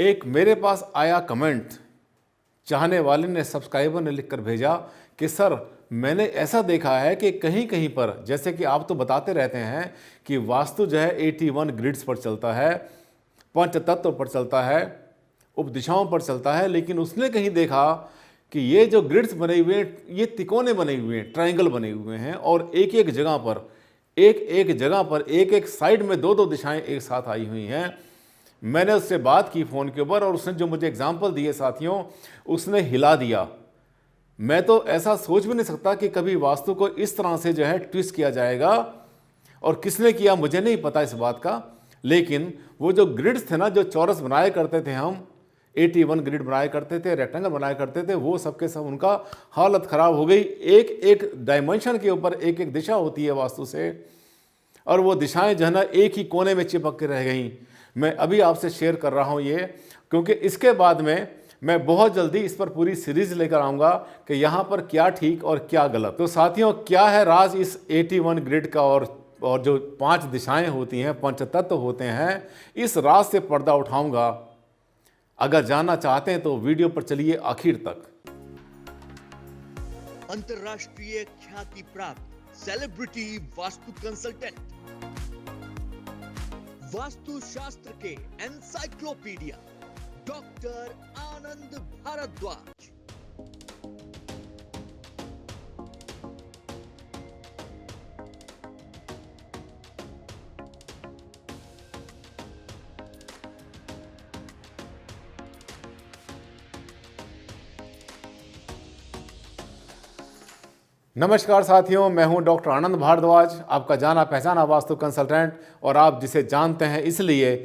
एक मेरे पास आया कमेंट, चाहने वाले ने, सब्सक्राइबर ने लिखकर भेजा कि सर मैंने ऐसा देखा है कि कहीं कहीं पर, जैसे कि आप तो बताते रहते हैं कि वास्तु जो है 81 ग्रिड्स पर चलता है, पंच तत्व पर चलता है, उपदिशाओं पर चलता है, लेकिन उसने कहीं देखा कि ये जो ग्रिड्स बने हुए हैं ये तिकोने बने हुए हैं, ट्रायंगल बने हुए हैं, और एक एक जगह पर एक एक साइड में दो दो दिशाएं एक साथ आई हुई हैं। मैंने उससे बात की फ़ोन के ऊपर और उसने जो मुझे एग्जाम्पल दिए साथियों, उसने हिला दिया। मैं तो ऐसा सोच भी नहीं सकता कि कभी वास्तु को इस तरह से जो है ट्विस्ट किया जाएगा, और किसने किया मुझे नहीं पता इस बात का, लेकिन वो जो ग्रिड्स थे ना, जो चौरस बनाया करते थे हम, 81 ग्रिड बनाया करते थे, रेक्टेंगल बनाया करते थे, वो सबके सब उनका हालत ख़राब हो गई। एक एक डायमेंशन के ऊपर एक एक दिशा होती है वास्तु से, और वो दिशाएं जो है ना एक ही कोने में चिपक के रह गई। मैं अभी आपसे शेयर कर रहा हूँ ये, क्योंकि इसके बाद में मैं बहुत जल्दी इस पर पूरी सीरीज लेकर आऊँगा कि यहाँ पर क्या ठीक और क्या गलत। तो साथियों, क्या है राज इस 81 ग्रिड का, और जो 5 दिशाएं होती हैं, पंचतत्व होते हैं, इस राज से पर्दा उठाऊंगा। अगर जानना चाहते हैं तो वीडियो पर चलिए आखिर तक। अंतरराष्ट्रीय ख्याति प्राप्त सेलिब्रिटी वास्तु कंसल्टेंट, वास्तु शास्त्र के एनसाइक्लोपीडिया डॉक्टर आनंद भारद्वाज। नमस्कार साथियों, मैं हूं डॉक्टर आनंद भारद्वाज, आपका जाना पहचाना वास्तु कंसल्टेंट। और आप जिसे जानते हैं इसलिए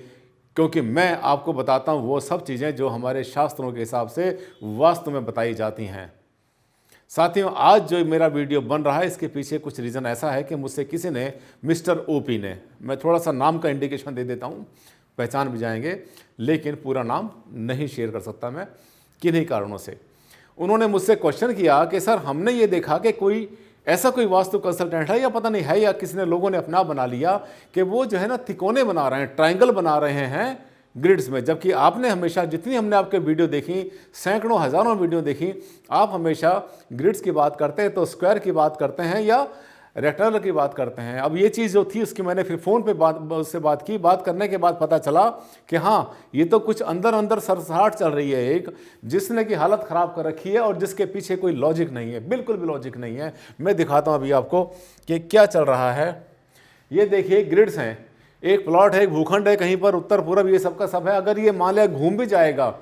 क्योंकि मैं आपको बताता हूं वो सब चीज़ें जो हमारे शास्त्रों के हिसाब से वास्तु में बताई जाती हैं। साथियों, आज जो मेरा वीडियो बन रहा है इसके पीछे कुछ रीज़न ऐसा है कि मुझसे किसी ने, मिस्टर ओपी ने, मैं थोड़ा सा नाम का इंडिकेशन दे देता हूँ, पहचान भी जाएंगे, लेकिन पूरा नाम नहीं शेयर कर सकता मैं किन्हीं कारणों से। उन्होंने मुझसे क्वेश्चन किया कि सर हमने ये देखा कि कोई ऐसा कोई वास्तु कंसल्टेंट है, या पता नहीं है, या किसी ने, लोगों ने अपना बना लिया कि वो जो है ना तिकोने बना रहे हैं, ट्रायंगल बना रहे हैं ग्रिड्स में। जबकि आपने हमेशा, जितनी हमने आपके वीडियो देखी, सैकड़ों हज़ारों वीडियो देखी, आप हमेशा ग्रिड्स की बात करते हैं तो स्क्वायर की बात करते हैं या रेक्टेंगल की बात करते हैं। अब ये चीज़ जो थी उसकी मैंने फिर फ़ोन पे उससे बात की। बात करने के बाद पता चला कि हाँ, ये तो कुछ अंदर अंदर सरसराहट चल रही है एक, जिसने की हालत ख़राब कर रखी है और जिसके पीछे कोई लॉजिक नहीं है, बिल्कुल भी लॉजिक नहीं है। मैं दिखाता हूँ अभी आपको कि क्या चल रहा है। ये देखिए ग्रिड्स हैं, एक प्लॉट है, एक भूखंड है, कहीं पर उत्तर पूर्व, ये सबका सब है। अगर ये मान लिया घूम भी जाएगा,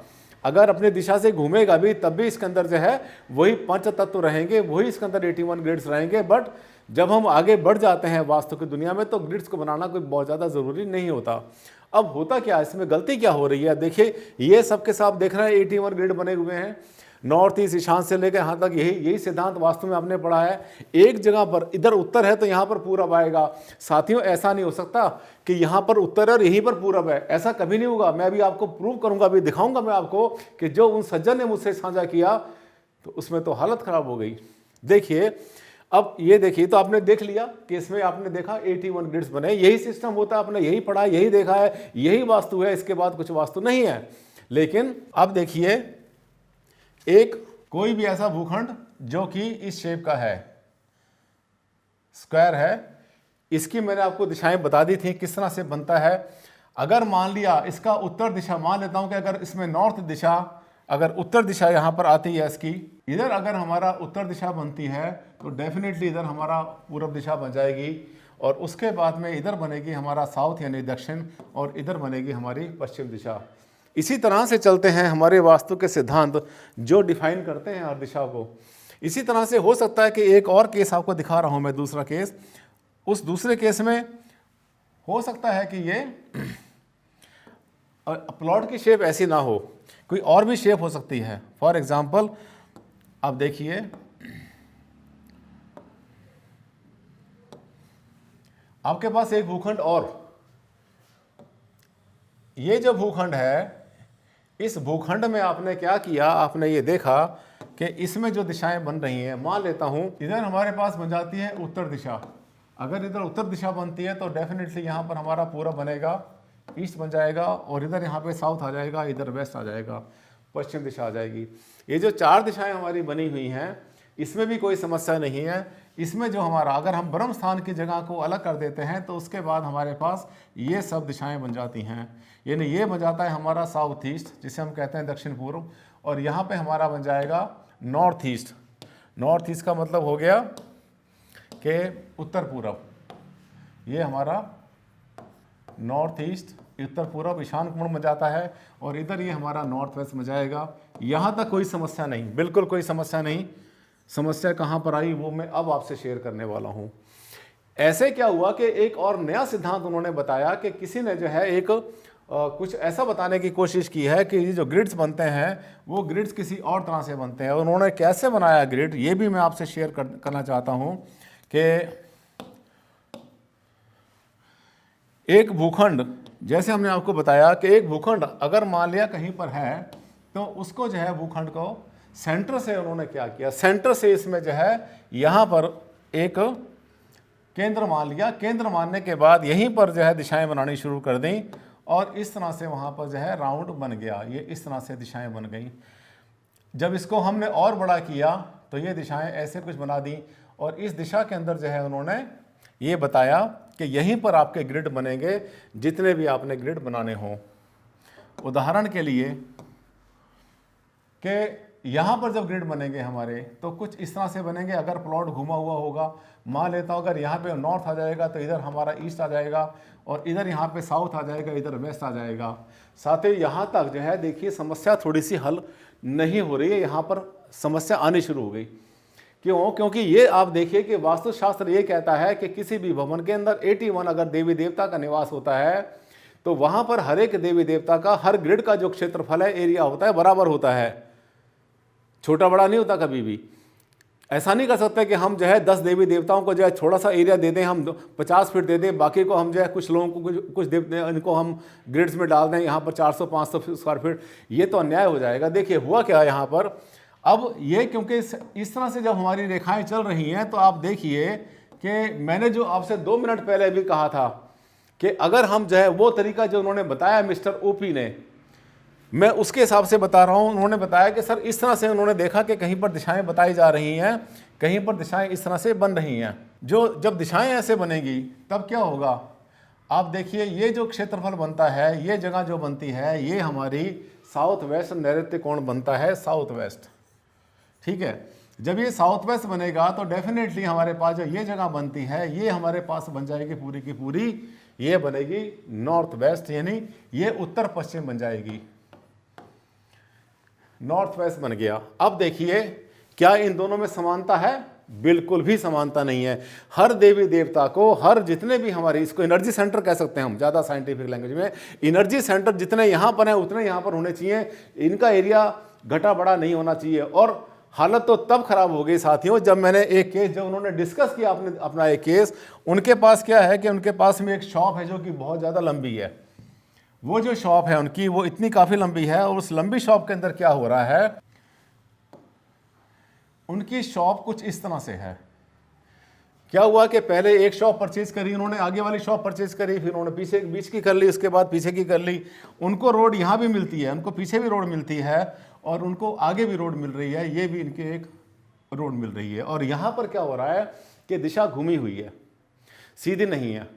अगर अपनी दिशा से घूमेगा भी, तब भी इसके अंदर जो है वही पंच तत्व रहेंगे, वही इसके अंदर 81 ग्रिड्स रहेंगे। बट जब हम आगे बढ़ जाते हैं वास्तु की दुनिया में तो ग्रिड्स को बनाना कोई बहुत ज़्यादा ज़रूरी नहीं होता। अब होता क्या, इसमें गलती क्या हो रही है? देखिए ये सबके साथ देख रहे हैं 81 ग्रिड बने हुए हैं, नॉर्थ ईस्ट, ईशान से लेकर यहाँ तक यही सिद्धांत वास्तु में आपने पढ़ा है। एक जगह पर इधर उत्तर है तो यहाँ पर पूरब आएगा। साथियों, ऐसा नहीं हो सकता कि यहाँ पर उत्तर है और यहीं पर पूरब है, ऐसा कभी नहीं होगा। मैं अभी आपको प्रूव करूँगा, अभी दिखाऊंगा मैं आपको कि जो उन सज्जन ने मुझसे साझा किया तो उसमें तो हालत ख़राब हो गई। देखिए, अब ये देखिए, तो आपने देख लिया कि इसमें आपने देखा 81 ग्रिड्स बने, यही सिस्टम होता है, आपने यही पढ़ा, यही देखा है, यही वास्तु है, इसके बाद कुछ वास्तु नहीं है। लेकिन अब देखिए, एक कोई भी ऐसा भूखंड जो कि इस शेप का है, स्क्वायर है, इसकी मैंने आपको दिशाएं बता दी थी किस तरह से बनता है। अगर मान लिया इसका उत्तर दिशा, मान लेता हूं कि अगर इसमें नॉर्थ दिशा, अगर उत्तर दिशा यहां पर आती है इसकी, इधर अगर हमारा उत्तर दिशा बनती है तो डेफिनेटली इधर हमारा पूर्व दिशा बन जाएगी, और उसके बाद में इधर बनेगी हमारा साउथ यानी दक्षिण, और इधर बनेगी हमारी पश्चिम दिशा। इसी तरह से चलते हैं हमारे वास्तु के सिद्धांत जो डिफाइन करते हैं हर दिशा को। इसी तरह से हो सकता है कि एक और केस आपको दिखा रहा हूं मैं, दूसरा केस। उस दूसरे केस में हो सकता है कि ये प्लॉट की शेप ऐसी ना हो, कोई और भी शेप हो सकती है। फॉर एग्जाम्पल, आप देखिए, आपके पास एक भूखंड, और ये जो भूखंड है, इस भूखंड में आपने क्या किया, आपने ये देखा कि इसमें जो दिशाएं बन रही हैं, मान लेता हूं इधर हमारे पास बन जाती है उत्तर दिशा। अगर इधर उत्तर दिशा बनती है तो डेफिनेटली यहां पर हमारा पूरा बनेगा, ईस्ट बन जाएगा, और इधर यहाँ पे साउथ आ जाएगा, इधर वेस्ट आ जाएगा, पश्चिम दिशा आ जाएगी। ये जो 4 दिशाएं हमारी बनी हुई हैं, इसमें भी कोई समस्या नहीं है। इसमें जो हमारा, अगर हम ब्रह्म स्थान की जगह को अलग कर देते हैं तो उसके बाद हमारे पास ये सब दिशाएं बन जाती हैं। यानी ये बन जाता है हमारा साउथ ईस्ट, जिसे हम कहते हैं दक्षिण पूर्व, और यहाँ पे हमारा बन जाएगा नॉर्थ ईस्ट। नॉर्थ ईस्ट का मतलब हो गया कि उत्तर पूर्व। ये हमारा नॉर्थ ईस्ट, उत्तर पूर्व ईशान कोण बन जाता है, और इधर ये हमारा नॉर्थ वेस्ट बन जाएगा। यहाँ तक कोई समस्या नहीं, बिल्कुल कोई समस्या नहीं। समस्या कहाँ पर आई वो मैं अब आपसे शेयर करने वाला हूँ। ऐसे क्या हुआ कि एक और नया सिद्धांत उन्होंने बताया कि किसी ने जो है एक कुछ ऐसा बताने की कोशिश की है कि ये जो ग्रिड्स बनते हैं वो ग्रिड्स किसी और तरह से बनते हैं। उन्होंने कैसे बनाया ग्रिड, ये भी मैं आपसे शेयर करना चाहता हूँ कि एक भूखंड, जैसे हमने आपको बताया कि एक भूखंड अगर मान लिया कहीं पर है तो उसको जो है भूखंड को सेंटर से उन्होंने क्या किया, सेंटर से इसमें जो है यहाँ पर एक केंद्र मान लिया। केंद्र मानने के बाद यहीं पर जो है दिशाएं बनानी शुरू कर दी, और इस तरह से वहाँ पर जो है राउंड बन गया। ये इस तरह से दिशाएं बन गई। जब इसको हमने और बड़ा किया तो ये दिशाएं ऐसे कुछ बना दी, और इस दिशा के अंदर जो है उन्होंने ये बताया कि यहीं पर आपके ग्रिड बनेंगे जितने भी आपने ग्रिड बनाने हों। उदाहरण के लिए कि यहाँ पर जब ग्रिड बनेंगे हमारे तो कुछ इस तरह से बनेंगे। अगर प्लॉट घुमा हुआ होगा, मान लेता हूँ अगर यहाँ पे नॉर्थ आ जाएगा तो इधर हमारा ईस्ट आ जाएगा, और इधर यहाँ पे साउथ आ जाएगा, इधर वेस्ट आ जाएगा। साथ ही यहाँ तक जो है देखिए समस्या थोड़ी सी हल नहीं हो रही है, यहाँ पर समस्या आनी शुरू हो गई। क्यों? क्योंकि ये आप देखिए कि वास्तुशास्त्र ये कहता है कि किसी भी भवन के अंदर 81 अगर देवी देवता का निवास होता है तो वहाँ पर हर एक देवी देवता का, हर ग्रिड का जो क्षेत्रफल है, एरिया होता है, बराबर होता है, छोटा बड़ा नहीं होता कभी भी। ऐसा नहीं कर सकते कि हम जो है 10 देवी देवताओं को जो है थोड़ा सा एरिया दे दें, हम 50 फीट दे दें, बाकी को हम जो है कुछ लोगों को कुछ इनको हम ग्रिड्स में डाल दें, यहाँ पर 400-500 स्क्वायर फीट। ये तो अन्याय हो जाएगा। देखिए हुआ क्या है यहाँ पर, अब ये क्योंकि इस तरह से जब हमारी रेखाएं चल रही हैं तो आप देखिए कि मैंने जो आपसे 2 मिनट पहले भी कहा था कि अगर हम जो है वो तरीका जो उन्होंने बताया मिस्टर ओपी ने, मैं उसके हिसाब से बता रहा हूँ। उन्होंने बताया कि सर इस तरह से उन्होंने देखा कि कहीं पर दिशाएं बताई जा रही हैं, कहीं पर दिशाएं इस तरह से बन रही हैं। जब दिशाएं ऐसे बनेगी तब क्या होगा, आप देखिए ये जो क्षेत्रफल बनता है, ये जगह जो बनती है, ये हमारी साउथ वेस्ट नैऋत्य कोण बनता है, साउथ वेस्ट। ठीक है, जब ये साउथ वेस्ट बनेगा तो डेफिनेटली हमारे पास जो ये जगह बनती है ये हमारे पास बन जाएगी पूरी की पूरी, ये बनेगी नॉर्थ वेस्ट, यानी ये उत्तर पश्चिम बन जाएगी। नॉर्थ वेस्ट बन गया। अब देखिए क्या इन दोनों में समानता है? बिल्कुल भी समानता नहीं है। हर देवी देवता को, हर जितने भी हमारे, इसको एनर्जी सेंटर कह सकते हैं हम ज़्यादा साइंटिफिक लैंग्वेज में, एनर्जी सेंटर जितने यहाँ पर हैं उतने यहाँ पर होने चाहिए। इनका एरिया घटा बड़ा नहीं होना चाहिए। और हालत तो तब खराब हो गई साथियों जब मैंने एक केस, जब उन्होंने डिस्कस किया अपना एक केस, उनके पास क्या है कि उनके पास में एक शॉप है जो कि बहुत ज़्यादा लंबी है। वो जो शॉप है उनकी वो इतनी काफ़ी लंबी है, और उस लंबी शॉप के अंदर क्या हो रहा है, उनकी शॉप कुछ इस तरह से है। क्या हुआ कि पहले एक शॉप परचेज करी उन्होंने, आगे वाली शॉप परचेज करी, फिर उन्होंने पीछे बीच की कर ली, उसके बाद पीछे की कर ली। उनको रोड यहाँ भी मिलती है, उनको पीछे भी रोड मिलती है, और उनको आगे भी रोड मिल रही है, ये भी इनके एक रोड मिल रही है। और यहाँ पर क्या हो रहा है कि दिशा घूमी हुई है, सीधी नहीं है।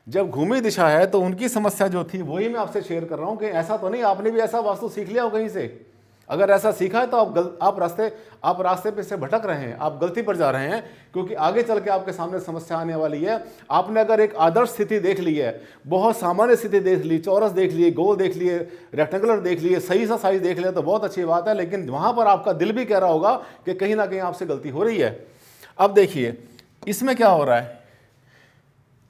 जब घूमी दिशा है तो उनकी समस्या जो थी वही मैं आपसे शेयर कर रहा हूँ कि ऐसा तो नहीं आपने भी ऐसा वास्तु सीख लिया हो कहीं से। अगर ऐसा सीखा है तो आप रास्ते पे से भटक रहे हैं, आप गलती पर जा रहे हैं, क्योंकि आगे चल के आपके सामने समस्या आने वाली है। आपने अगर एक आदर्श स्थिति देख ली है, बहुत सामान्य स्थिति देख ली, चौरस देख लिए, गोल देख लिए, रेक्टेंगुलर देख लिए, सही सा साइज देख लिया तो बहुत अच्छी बात है, लेकिन वहाँ पर आपका दिल भी कह रहा होगा कि कहीं ना कहीं आपसे गलती हो रही है। अब देखिए इसमें क्या हो रहा है,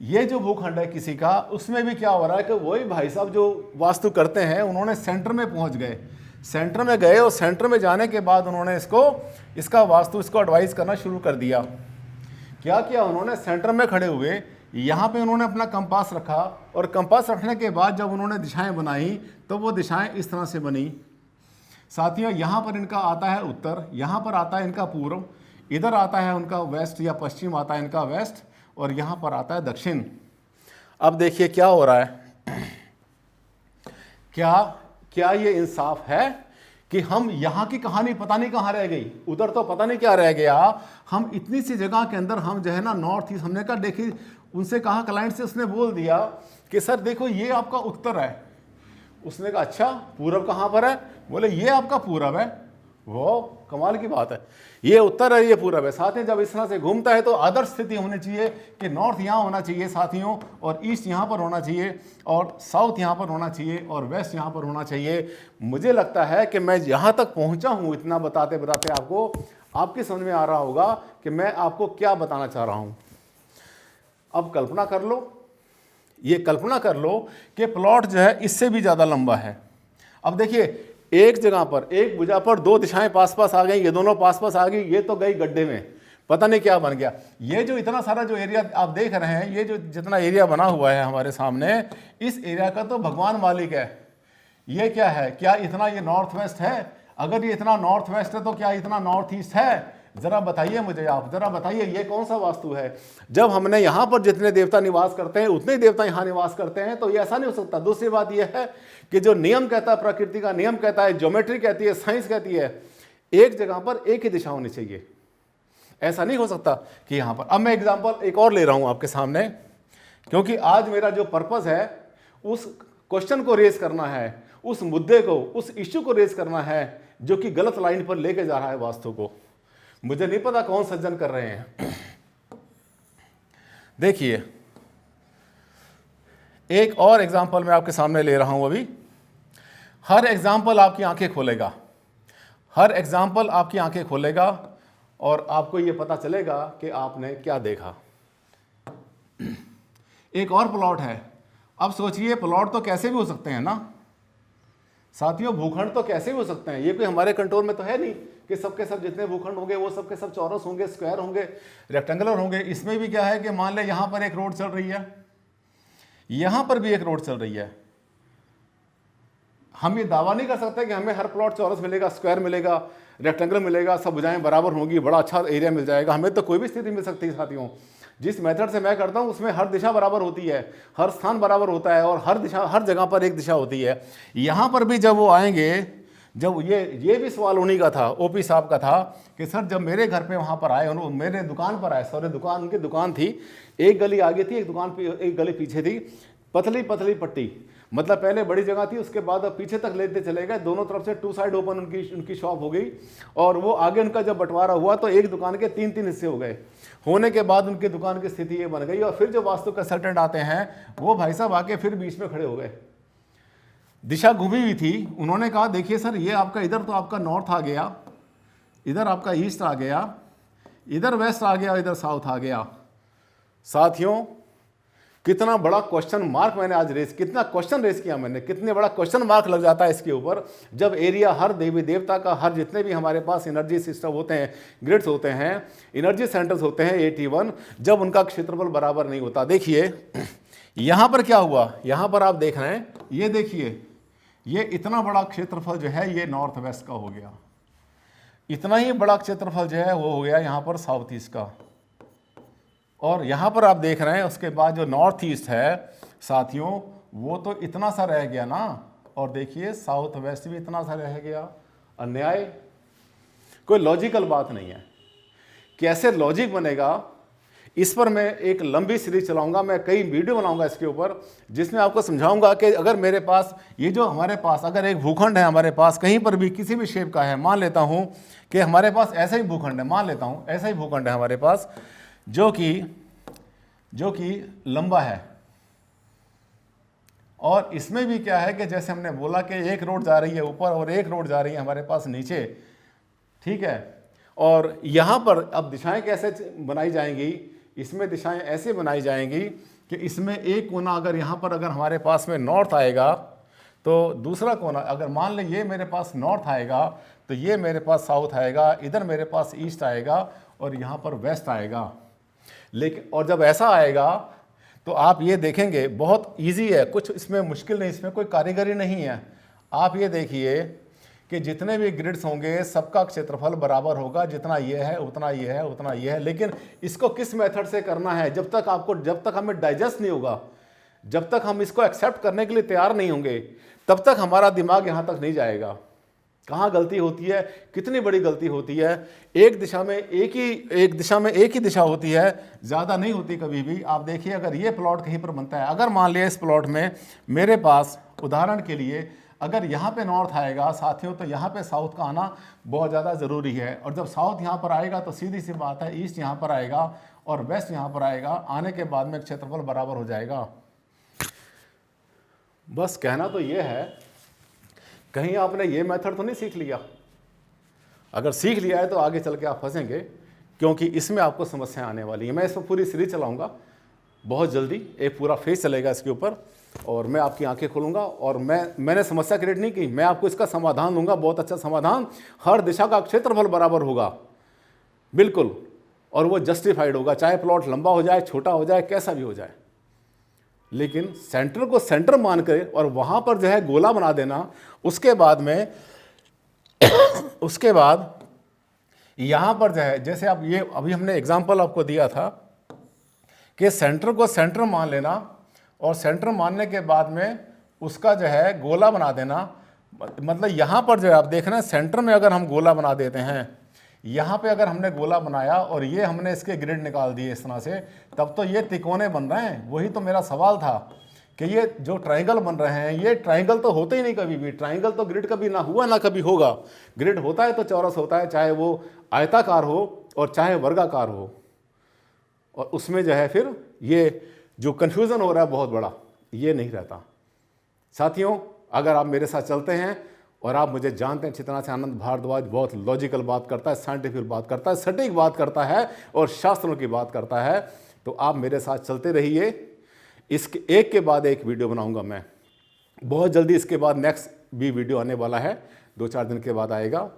ये जो भूखंड है किसी का, उसमें भी क्या हो रहा है कि वही भाई साहब जो वास्तु करते हैं उन्होंने सेंटर में पहुंच गए, सेंटर में गए, और सेंटर में जाने के बाद उन्होंने इसका वास्तु इसको एडवाइस करना शुरू कर दिया। क्या किया उन्होंने, सेंटर में खड़े हुए, यहाँ पे उन्होंने अपना कंपास रखा, और कंपास रखने के बाद जब उन्होंने दिशाएं बनाई तो वो दिशाएं इस तरह से बनी। साथियों यहाँ पर इनका आता है उत्तर, यहाँ पर आता है इनका पूर्व, इधर आता है उनका वेस्ट या पश्चिम आता है इनका वेस्ट, और यहाँ पर आता है दक्षिण। अब देखिए क्या हो रहा है, क्या क्या ये इंसाफ है कि हम यहाँ की कहानी पता नहीं कहाँ रह गई, उधर तो पता नहीं क्या रह गया, हम इतनी सी जगह के अंदर हम जो है ना नॉर्थ ईस्ट, हमने कहा देखिए, उनसे कहा क्लाइंट से, उसने बोल दिया कि सर देखो ये आपका उत्तर है। उसने कहा अच्छा पूरब कहाँ पर है? बोले ये आपका पूरब है। वो कमाल की बात है, ये उत्तर है ये पूरब है। साथ ही जब इस तरह से घूमता है तो आदर्श स्थिति होनी चाहिए कि नॉर्थ यहाँ होना चाहिए साथियों, और ईस्ट यहाँ पर होना चाहिए, और साउथ यहाँ पर होना चाहिए, और वेस्ट यहाँ पर होना चाहिए। मुझे लगता है कि मैं यहाँ तक पहुँचा हूँ, इतना बताते बताते आपको आपकी समझ में आ रहा होगा कि मैं आपको क्या बताना चाह रहा हूँ। अब कल्पना कर लो, ये कल्पना कर लो कि प्लॉट जो है इससे भी ज़्यादा लंबा है। अब देखिए एक जगह पर, एक भुजा पर दो दिशाएं पास पास आ गई, ये दोनों पास पास आ गई, ये तो गई गड्ढे में, पता नहीं क्या बन गया। ये जो इतना सारा जो एरिया आप देख रहे हैं, ये जो जितना एरिया बना हुआ है हमारे सामने, इस एरिया का तो भगवान मालिक है। ये क्या है? क्या इतना ये नॉर्थ वेस्ट है? अगर ये इतना नॉर्थ वेस्ट है तो क्या इतना नॉर्थ ईस्ट है? जरा बताइए मुझे, आप जरा बताइए ये कौन सा वास्तु है? जब हमने यहाँ पर जितने देवता निवास करते हैं उतने ही देवता यहाँ निवास करते हैं, तो ये ऐसा नहीं हो सकता। दूसरी बात यह है कि जो नियम कहता है, प्रकृति का नियम कहता है, ज्योमेट्री कहती है, साइंस कहती है, एक जगह पर एक ही दिशा होनी चाहिए। ऐसा नहीं हो सकता कि यहाँ पर। अब मैं एग्जाम्पल एक और ले रहा हूँ आपके सामने, क्योंकि आज मेरा जो पर्पस है उस क्वेश्चन को रेज करना है, उस मुद्दे को, उस इश्यू को रेज करना है जो कि गलत लाइन पर लेके जा रहा है वास्तु को। मुझे नहीं पता कौन सज्जन कर रहे हैं। देखिए एक और एग्जाम्पल मैं आपके सामने ले रहा हूं अभी। हर एग्जाम्पल आपकी आंखें खोलेगा, हर एग्जाम्पल आपकी आंखें खोलेगा, और आपको यह पता चलेगा कि आपने क्या देखा। एक और प्लॉट है। अब सोचिए प्लॉट तो कैसे भी हो सकते हैं ना साथियों, भूखंड तो कैसे भी हो सकते हैं। ये कोई हमारे कंट्रोल में तो है नहीं कि सबके सब जितने भूखंड होंगे वो सबके सब चौरस होंगे, स्क्वायर होंगे, रेक्टेंगुलर होंगे। इसमें भी क्या है कि मान ले यहाँ पर एक रोड चल रही है, यहाँ पर भी एक रोड चल रही है। हम ये दावा नहीं कर सकते कि हमें हर प्लॉट चौरस मिलेगा, स्क्वायर मिलेगा, रेक्टेंगुलर मिलेगा, सब भुजाएं बराबर होंगी, बड़ा अच्छा एरिया मिल जाएगा। हमें तो कोई भी स्थिति मिल सकती है साथियों। जिस मेथड से मैं करता हूं उसमें हर दिशा बराबर होती है, हर स्थान बराबर होता है, और हर दिशा, हर जगह पर एक दिशा होती है। यहाँ पर भी जब वो आएंगे, जब ये भी सवाल उन्हीं का था, ओपी साहब का था कि सर जब मेरे घर पे वहाँ पर आए, मेरे दुकान पर आए, सॉरी दुकान, उनकी दुकान थी, एक गली आगे थी, एक दुकान एक गली पीछे थी, पतली पतली पट्टी, मतलब पहले बड़ी जगह थी, उसके बाद अब पीछे तक लेते चले गए, दोनों तरफ से टू साइड ओपन उनकी शॉप हो गई। और वो आगे उनका जब बंटवारा हुआ तो एक दुकान के 3-3 हिस्से हो गए। होने के बाद उनकी दुकान की स्थिति ये बन गई, और फिर जो वास्तु कंसल्टेंट आते हैं वो भाई साहब आके फिर बीच में खड़े हो गए। दिशा घूमी हुई थी, उन्होंने कहा देखिए सर ये आपका, इधर तो आपका नॉर्थ आ गया, इधर आपका ईस्ट आ गया, इधर वेस्ट आ गया, इधर साउथ आ गया। साथियों कितना बड़ा क्वेश्चन मार्क मैंने आज कितना क्वेश्चन रेस किया मैंने, कितने बड़ा क्वेश्चन मार्क लग जाता है इसके ऊपर, जब एरिया हर देवी देवता का, हर जितने भी हमारे पास एनर्जी सिस्टम होते हैं, ग्रिड्स होते हैं, एनर्जी सेंटर्स होते हैं 81, जब उनका क्षेत्रफल बराबर नहीं होता। देखिए यहाँ पर क्या हुआ, यहाँ पर आप देख रहे हैं, ये देखिए ये इतना बड़ा क्षेत्रफल जो है ये नॉर्थ वेस्ट का हो गया, इतना ही बड़ा क्षेत्रफल जो है वो हो गया यहाँ पर साउथ ईस्ट का, और यहाँ पर आप देख रहे हैं उसके बाद जो नॉर्थ ईस्ट है साथियों वो तो इतना सा रह गया ना, और देखिए साउथ वेस्ट भी इतना सा रह गया। अन्याय, कोई लॉजिकल बात नहीं है। कैसे लॉजिक बनेगा इस पर मैं एक लंबी सीरीज चलाऊंगा, मैं कई वीडियो बनाऊंगा इसके ऊपर, जिसमें आपको समझाऊंगा कि अगर मेरे पास ये जो हमारे पास अगर एक भूखंड है हमारे पास कहीं पर भी किसी भी शेप का है, मान लेता हूं कि हमारे पास ऐसा ही भूखंड है, मान लेता हूं ऐसा ही भूखंड है हमारे पास जो कि लंबा है, और इसमें भी क्या है कि जैसे हमने बोला कि एक रोड जा रही है ऊपर और एक रोड जा रही है हमारे पास नीचे, ठीक है। और यहाँ पर अब दिशाएं कैसे बनाई जाएंगी, इसमें दिशाएं ऐसे बनाई जाएंगी कि इसमें एक कोना अगर यहाँ पर अगर हमारे पास में नॉर्थ आएगा तो दूसरा कोना, अगर मान लें ये मेरे पास नॉर्थ आएगा तो ये मेरे पास साउथ आएगा, इधर मेरे पास ईस्ट आएगा और यहाँ पर वेस्ट आएगा। लेकिन और जब ऐसा आएगा तो आप ये देखेंगे बहुत इजी है, कुछ इसमें मुश्किल नहीं, इसमें कोई कारीगरी नहीं है। आप ये देखिए कि जितने भी ग्रिड्स होंगे सबका क्षेत्रफल बराबर होगा, जितना ये है उतना ये है उतना ये है। लेकिन इसको किस मेथड से करना है, जब तक हमें डाइजेस्ट नहीं होगा, जब तक हम इसको एक्सेप्ट करने के लिए तैयार नहीं होंगे, तब तक हमारा दिमाग यहाँ तक नहीं जाएगा। कहाँ गलती होती है, कितनी बड़ी गलती होती है। एक दिशा में एक ही दिशा होती है, ज़्यादा नहीं होती कभी भी। आप देखिए, अगर ये प्लॉट कहीं पर बनता है, अगर मान लिया इस प्लॉट में मेरे पास उदाहरण के लिए अगर यहाँ पे नॉर्थ आएगा साथियों, तो यहाँ पे साउथ का आना बहुत ज़्यादा ज़रूरी है। और जब साउथ यहाँ पर आएगा तो सीधी सी बात है, ईस्ट यहाँ पर आएगा और वेस्ट यहाँ पर आएगा। आने के बाद में क्षेत्रफल बराबर हो जाएगा। बस कहना तो ये है, कहीं आपने ये मेथड तो नहीं सीख लिया। अगर सीख लिया है तो आगे चल के आप फंसेंगे, क्योंकि इसमें आपको समस्याएं आने वाली है। मैं इसमें पूरी सीरीज चलाऊंगा बहुत जल्दी, एक पूरा फेज चलेगा इसके ऊपर, और मैं आपकी आंखें खोलूंगा। और मैंने समस्या क्रिएट नहीं की, मैं आपको इसका समाधान दूंगा, बहुत अच्छा समाधान। हर दिशा का क्षेत्रफल बराबर होगा बिल्कुल, और वो जस्टिफाइड होगा, चाहे प्लॉट लंबा हो जाए, छोटा हो जाए, कैसा भी हो जाए। लेकिन सेंटर को सेंटर मान कर और वहाँ पर जो है गोला बना देना, उसके बाद यहाँ पर जो है, जैसे आप ये अभी हमने एग्जांपल आपको दिया था कि सेंटर को सेंटर मान लेना और सेंटर मानने के बाद में उसका जो है गोला बना देना। मतलब यहाँ पर जो है आप देखना, सेंटर में अगर हम गोला बना देते हैं, यहाँ पे अगर हमने गोला बनाया और ये हमने इसके ग्रिड निकाल दिए इस तरह से, तब तो ये तिकोने बन रहे हैं। वही तो मेरा सवाल था कि ये जो ट्रायंगल बन रहे हैं, ये ट्रायंगल तो होते ही नहीं कभी भी। ट्रायंगल तो ग्रिड कभी ना हुआ ना कभी होगा। ग्रिड होता है तो चौरस होता है, चाहे वो आयताकार हो और चाहे वर्गाकार हो। और उसमें जो है फिर ये जो कन्फ्यूज़न हो रहा है बहुत बड़ा, ये नहीं रहता। साथियों, अगर आप मेरे साथ चलते हैं और आप मुझे जानते हैं, चित्रा से आनंद भारद्वाज बहुत लॉजिकल बात करता है, साइंटिफिक बात करता है, सटीक बात करता है और शास्त्रों की बात करता है, तो आप मेरे साथ चलते रहिए। इसके एक के बाद एक वीडियो बनाऊंगा मैं बहुत जल्दी। इसके बाद नेक्स्ट भी वीडियो आने वाला है, 2-4 दिन के बाद आएगा।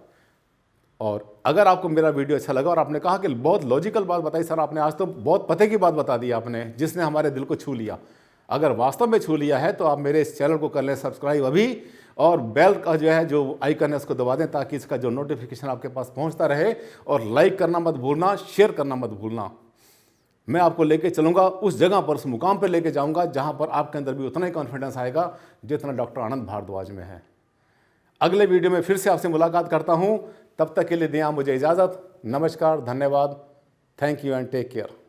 और अगर आपको मेरा वीडियो अच्छा लगा और आपने कहा कि बहुत लॉजिकल बात बताई सर आपने, आज तो बहुत पते की बात बता दी आपने, जिसने हमारे दिल को छू लिया। अगर वास्तव में छू लिया है तो आप मेरे इस चैनल को कर लें सब्सक्राइब अभी, और बेल का जो है जो आइकन है उसको दबा दें, ताकि इसका जो नोटिफिकेशन आपके पास पहुंचता रहे। और लाइक करना मत भूलना, शेयर करना मत भूलना। मैं आपको लेके चलूँगा उस जगह पर, उस मुकाम पर लेके जाऊँगा जहाँ पर आपके अंदर भी उतना ही कॉन्फिडेंस आएगा जितना डॉक्टर आनंद भारद्वाज में है। अगले वीडियो में फिर से आपसे मुलाकात करता हूँ, तब तक के लिए दें आप मुझे इजाज़त। नमस्कार, धन्यवाद, thank you and take care.